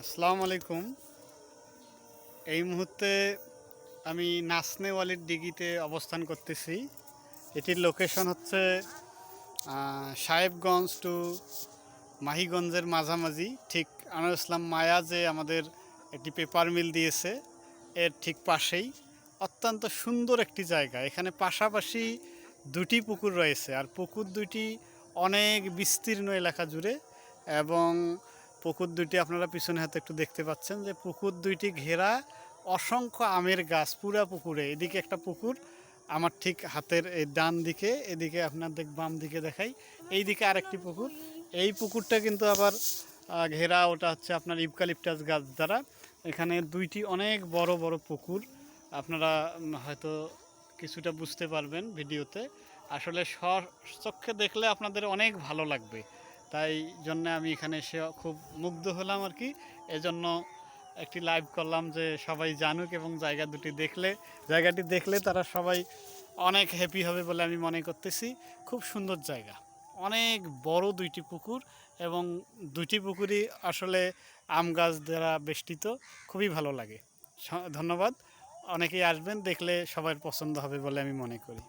আসসালামু আলাইকুম। এই মুহূর্তে আমি নাসনেওয়ালির দিঘিতে অবস্থান করতেছি। এটির লোকেশন হচ্ছে সাহেবগঞ্জ টু মাহিগঞ্জের মাঝামাঝি। ঠিক আনোয়ার ইসলাম মায়া যে আমাদের একটি পেপার মিল দিয়েছে এর ঠিক পাশেই। অত্যন্ত সুন্দর একটি জায়গা। এখানে পাশাপাশি দুটি পুকুর রয়েছে, আর পুকুর দুটি অনেক বিস্তীর্ণ এলাকা জুড়ে। এবং পুকুর দুইটি আপনারা পিছনে হাতে একটু দেখতে পাচ্ছেন যে পুকুর দুইটি ঘেরা অসংখ্য আমের গাছ পুরা পুকুরে। এদিকে একটা পুকুর আমার ঠিক হাতের এই ডান দিকে, এদিকে আপনাদের বাম দিকে দেখাই, এই দিকে আরেকটি পুকুর। এই পুকুরটা কিন্তু আবার ঘেরা, ওটা হচ্ছে আপনার ইউক্যালিপটাস গাছ দ্বারা। এখানে দুইটি অনেক বড় বড় পুকুর, আপনারা হয়তো কিছুটা বুঝতে পারবেন ভিডিওতে। আসলে চক্ষে দেখলে আপনাদের অনেক ভালো লাগবে, তাই জন্য আমি এখানে এসে খুব মুগ্ধ হলাম আর কি। এজন্য একটি লাইভ করলাম যে সবাই জানুক, এবং জায়গাটি দেখলে তারা সবাই অনেক হ্যাপি হবে বলে আমি মনে করতেছি। খুব সুন্দর জায়গা, অনেক বড় দুইটি পুকুর, এবং দুইটি পুকুরই আসলে আম গাছ দ্বারা বেষ্টিত। খুবই ভালো লাগে। ধন্যবাদ। অনেকেই আসবেন, দেখলে সবার পছন্দ হবে বলে আমি মনে করি।